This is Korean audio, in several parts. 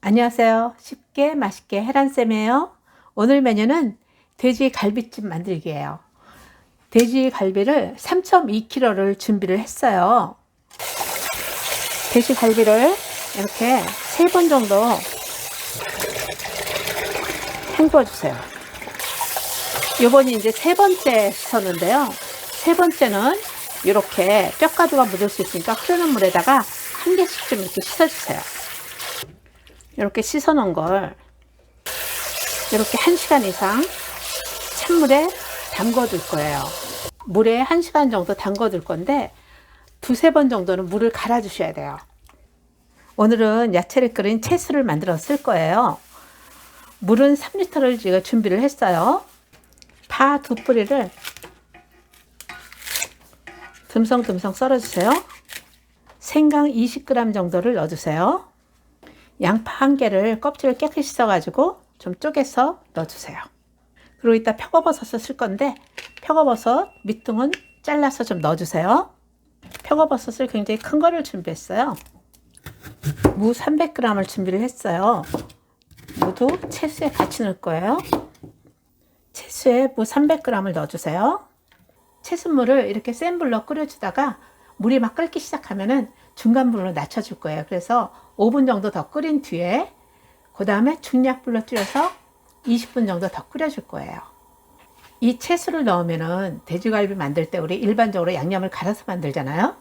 안녕하세요. 쉽게 맛있게 해란쌤이에요. 오늘 메뉴는 돼지 갈비찜 만들기예요. 돼지 갈비를 3.2kg를 준비를 했어요. 돼지 갈비를 이렇게 3번 정도 헹궈 주세요. 이번이 이제 3번째 씻었는데요. 3번째는 이렇게 뼈가루가 묻을 수 있으니까 흐르는 물에다가 한 개씩 좀 이렇게 씻어주세요. 이렇게 씻어 놓은 걸 이렇게 1시간 이상 찬물에 담궈 둘 거예요. 물에 1시간 정도 담궈 둘 건데 두세 번 정도는 물을 갈아 주셔야 돼요. 오늘은 야채를 끓인 채소를 만들어 쓸 거예요. 물은 3리터를 제가 준비를 했어요. 파 2뿌리를 듬성듬성 썰어 주세요. 생강 20g 정도를 넣어 주세요. 양파 1개를 껍질을 깨끗이 씻어가지고 좀 쪼개서 넣어주세요. 그리고 이따 표고버섯을 쓸 건데 표고버섯 밑둥은 잘라서 좀 넣어주세요. 표고버섯을 굉장히 큰 거를 준비했어요. 무 300g을 준비를 했어요. 무도 채소에 같이 넣을 거예요. 채소에 무 300g을 넣어주세요. 채소물을 이렇게 센 불로 끓여주다가 물이 막 끓기 시작하면은 중간 불로 낮춰줄 거예요. 그래서 5분 정도 더 끓인 뒤에 그 다음에 중약불로 줄여서 20분 정도 더 끓여줄 거예요. 이 채소를 넣으면은 돼지갈비 만들 때 우리 일반적으로 양념을 갈아서 만들잖아요.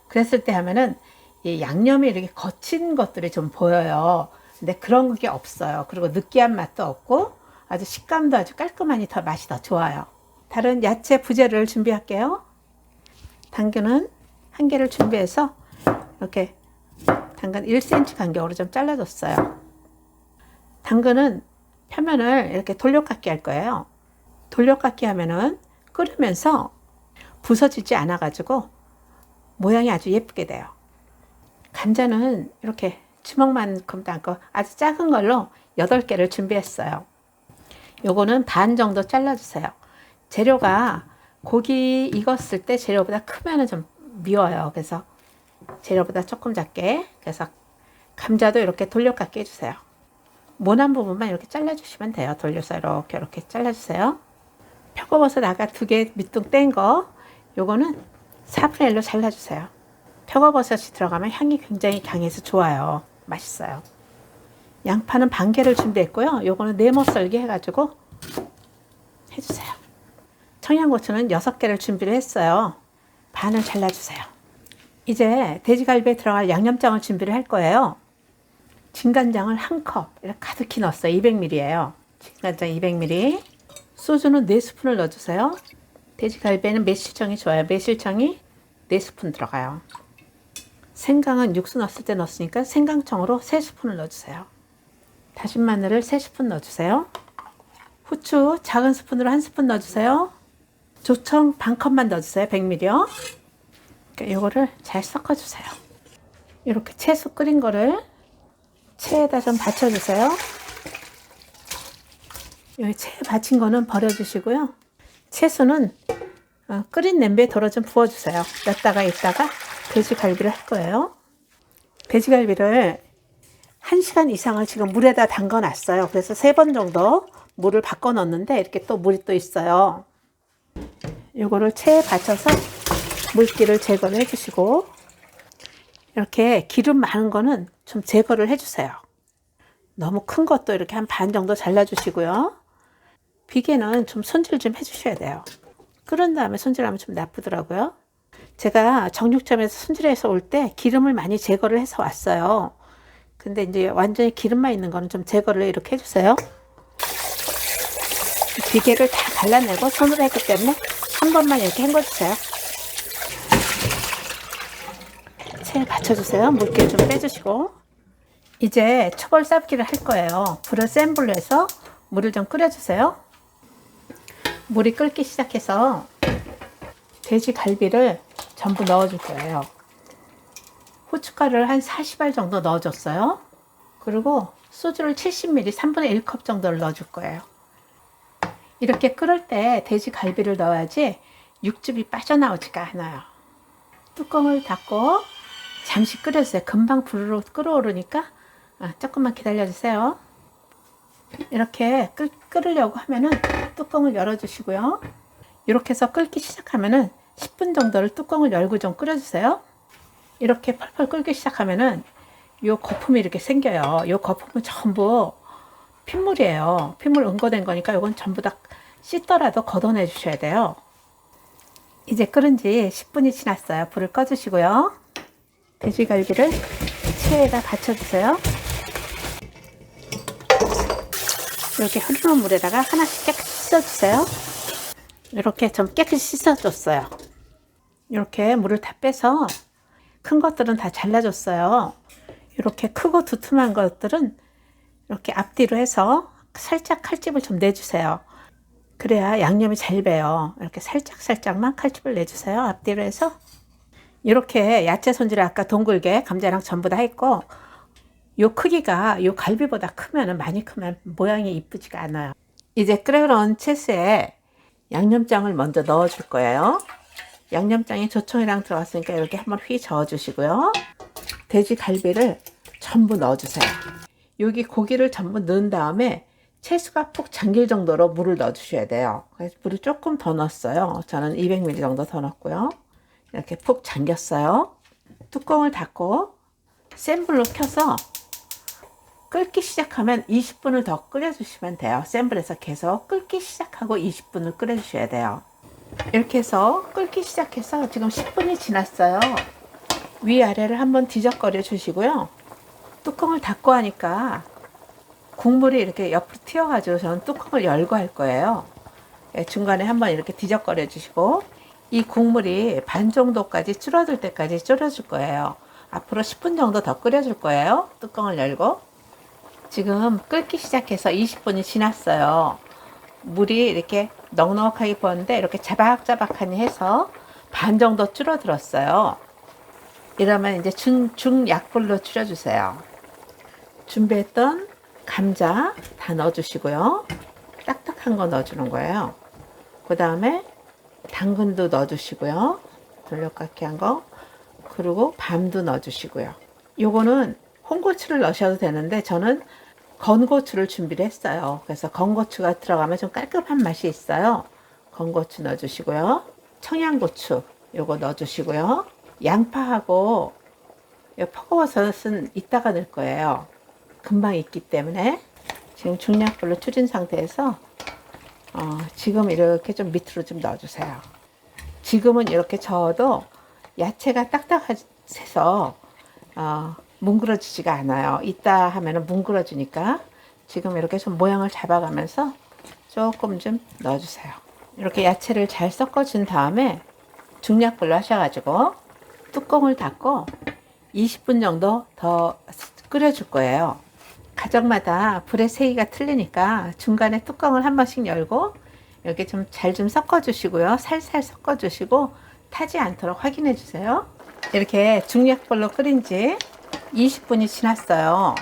그랬을 때 하면은 이 양념이 이렇게 거친 것들이 좀 보여요. 근데 그런 게 없어요. 그리고 느끼한 맛도 없고 아주 식감도 아주 깔끔하니 더 맛이 더 좋아요. 다른 야채 부재를 준비할게요. 당근은 1개를 준비해서 이렇게 당근 1cm 간격으로 좀 잘라줬어요. 당근은 표면을 이렇게 돌려깎기 할 거예요. 돌려깎기 하면은 끓으면서 부서지지 않아 가지고 모양이 아주 예쁘게 돼요. 감자는 이렇게 주먹만큼 담고 아주 작은 걸로 8개를 준비했어요. 요거는 반 정도 잘라주세요. 재료가 고기 익었을 때 재료보다 크면은 좀 미워요. 그래서 재료보다 조금 작게, 그래서 감자도 이렇게 돌려깎기 해주세요. 모난 부분만 이렇게 잘라주시면 돼요. 돌려서 이렇게 잘라주세요. 표고버섯 아까 2개 밑둥 뗀 거, 요거는 4분의 1로 잘라주세요. 표고버섯이 들어가면 향이 굉장히 강해서 좋아요. 맛있어요. 양파는 반 개를 준비했고요. 요거는 네모 썰기 해가지고 해주세요. 청양고추는 6개를 준비를 했어요. 반을 잘라주세요. 이제 돼지갈비에 들어갈 양념장을 준비를 할 거예요. 진간장을 1컵 이렇게 가득히 넣었어요. 200ml예요. 진간장 200ml. 소주는 4스푼을 넣어주세요. 돼지갈비에는 매실청이 좋아요. 매실청이 4스푼 들어가요. 생강은 육수 넣었을 때 넣었으니까 생강청으로 3스푼을 넣어주세요. 다진 마늘을 3스푼 넣어주세요. 후추 작은 스푼으로 1스푼 넣어주세요. 조청 반컵만 넣어주세요. 100ml요. 이거를 잘 섞어주세요. 이렇게 채소 끓인 거를 체에다 좀 받쳐주세요. 여기 체에 받친 거는 버려주시고요. 채소는 끓인 냄비에 덜어 좀 부어주세요. 넣다가 있다가 돼지갈비를 할 거예요. 돼지갈비를 1시간 이상을 지금 물에다 담가 놨어요. 그래서 3번 정도 물을 바꿔 넣었는데 이렇게 또 물이 또 있어요. 요거를 체에 받쳐서 물기를 제거를 해주시고, 이렇게 기름 많은 거는 좀 제거를 해주세요. 너무 큰 것도 이렇게 한 반 정도 잘라주시고요. 비계는 좀 손질 좀 해주셔야 돼요. 끓은 다음에 손질하면 좀 나쁘더라고요. 제가 정육점에서 손질해서 올 때 기름을 많이 제거를 해서 왔어요. 근데 이제 완전히 기름만 있는 거는 좀 제거를 이렇게 해주세요. 비계를 다 갈라내고 손으로 했기 때문에 한 번만 이렇게 헹궈주세요. 체에 받쳐주세요. 물기를 좀 빼주시고, 이제 초벌 삶기를 할 거예요. 불을 센 불로 해서 물을 좀 끓여주세요. 물이 끓기 시작해서 돼지 갈비를 전부 넣어줄 거예요. 후춧가루를 한 40알 정도 넣어줬어요. 그리고 소주를 70ml 3분의 1컵 정도를 넣어줄 거예요. 이렇게 끓을 때 돼지 갈비를 넣어야지 육즙이 빠져나오지가 않아요. 뚜껑을 닫고 잠시 끓여주세요. 금방 불로 끓어오르니까 조금만 기다려주세요. 이렇게 끓으려고 하면은 뚜껑을 열어주시고요. 이렇게 해서 끓기 시작하면은 10분 정도를 뚜껑을 열고 좀 끓여주세요. 이렇게 펄펄 끓기 시작하면은 요 거품이 이렇게 생겨요. 요 거품은 전부 핏물이에요. 핏물 응고된 거니까 요건 전부 다 씻더라도 걷어내 주셔야 돼요. 이제 끓은 지 10분이 지났어요. 불을 꺼주시고요. 돼지갈비를 체에다 받쳐주세요. 이렇게 흐르는 물에다가 하나씩 깨끗이 씻어주세요. 이렇게 좀 깨끗이 씻어줬어요. 이렇게 물을 다 빼서 큰 것들은 다 잘라줬어요. 이렇게 크고 두툼한 것들은 이렇게 앞뒤로 해서 살짝 칼집을 좀 내주세요. 그래야 양념이 잘 배요. 이렇게 살짝만 칼집을 내주세요. 앞뒤로 해서. 이렇게 야채 손질을 아까 동글게 감자랑 전부 다 했고, 요 크기가 요 갈비보다 크면은, 많이 크면 모양이 이쁘지가 않아요. 이제 끓여놓은 채소에 양념장을 먼저 넣어 줄 거예요. 양념장이 조청이랑 들어갔으니까 이렇게 한번 휘 저어 주시고요. 돼지 갈비를 전부 넣어 주세요. 여기 고기를 전부 넣은 다음에 채소가 푹 잠길 정도로 물을 넣어 주셔야 돼요. 그래서 물을 조금 더 넣었어요. 저는 200ml 정도 더 넣었고요. 이렇게 푹 잠겼어요. 뚜껑을 닫고 센 불로 켜서 끓기 시작하면 20분을 더 끓여주시면 돼요. 센 불에서 계속 끓기 시작하고 20분을 끓여주셔야 돼요. 이렇게 해서 끓기 시작해서 지금 10분이 지났어요. 위아래를 한번 뒤적거려 주시고요. 뚜껑을 닫고 하니까 국물이 이렇게 옆으로 튀어가지고 저는 뚜껑을 열고 할 거예요. 중간에 한번 이렇게 뒤적거려 주시고 이 국물이 반 정도까지 줄어들 때까지 졸여줄 거예요. 앞으로 10분 정도 더 끓여줄 거예요. 뚜껑을 열고. 지금 끓기 시작해서 20분이 지났어요. 물이 이렇게 넉넉하게 부었는데 이렇게 자박자박하니 해서 반 정도 줄어들었어요. 이러면 이제 중약불로 줄여주세요. 준비했던 감자 다 넣어주시고요. 딱딱한 거 넣어주는 거예요. 그 다음에 당근도 넣어주시고요. 돌려깎기 한 거. 그리고 밤도 넣어주시고요. 요거는 홍고추를 넣으셔도 되는데 저는 건고추를 준비를 했어요. 그래서 건고추가 들어가면 좀 깔끔한 맛이 있어요. 건고추 넣어주시고요. 청양고추 요거 넣어주시고요. 양파하고 표고버섯은 이따가 넣을 거예요. 금방 익기 때문에. 지금 중약불로 줄인 상태에서 지금 이렇게 좀 밑으로 좀 넣어주세요. 지금은 이렇게 저어도 야채가 딱딱해서 뭉그러지지가 않아요. 이따 하면은 뭉그러지니까 지금 이렇게 좀 모양을 잡아가면서 조금 좀 넣어주세요. 이렇게 야채를 잘 섞어준 다음에 중약불로 하셔가지고 뚜껑을 닫고 20분 정도 더 끓여줄 거예요. 가정마다 불의 세기가 틀리니까 중간에 뚜껑을 한 번씩 열고 이렇게 좀 잘 좀 섞어주시고요. 살살 섞어주시고 타지 않도록 확인해 주세요. 이렇게 중약불로 끓인 지 20분이 지났어요.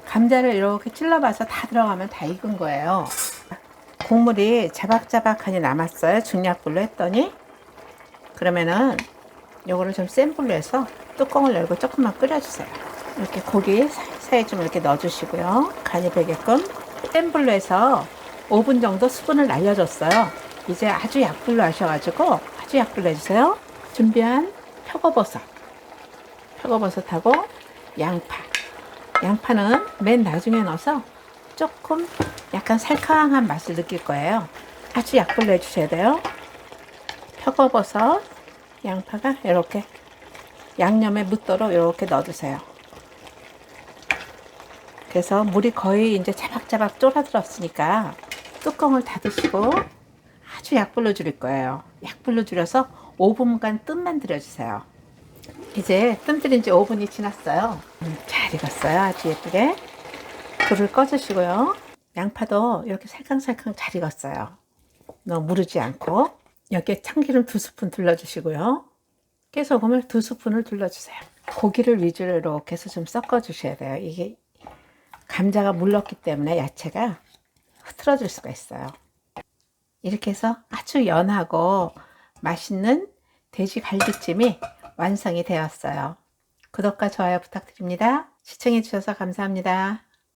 감자를 이렇게 찔러봐서 다 들어가면 다 익은 거예요. 국물이 자박자박하니 남았어요. 중약불로 했더니. 그러면은 요거를 좀 센 불로 해서 뚜껑을 열고 조금만 끓여주세요. 이렇게 고기 사이사이 좀 이렇게 넣어주시고요. 간이 배게끔 센 불로 해서 5분 정도 수분을 날려줬어요. 이제 아주 약불로 하셔가지고 아주 약불로 해주세요. 준비한 표고버섯하고 양파는 맨 나중에 넣어서 조금 약간 살캉한 맛을 느낄 거예요. 아주 약불로 해주셔야 돼요. 표고버섯, 양파가 이렇게 양념에 묻도록 이렇게 넣어주세요. 그래서 물이 거의 이제 자박자박 졸아들었으니까 뚜껑을 닫으시고 아주 약불로 줄일 거예요. 약불로 줄여서 5분간 뜸만 들여주세요. 이제 뜸 들인 지 5분이 지났어요. 잘 익었어요. 아주 예쁘게. 불을 꺼주시고요. 양파도 이렇게 살캉살캉 잘 익었어요. 너무 무르지 않고. 여기에 참기름 2스푼 둘러주시고요. 깨소금을 2스푼을 둘러주세요. 고기를 위주로 이렇게 해서 좀 섞어주셔야 돼요. 이게 감자가 물렀기 때문에 야채가 흐트러질 수가 있어요. 이렇게 해서 아주 연하고 맛있는 돼지 갈비찜이 완성이 되었어요. 구독과 좋아요 부탁드립니다. 시청해 주셔서 감사합니다.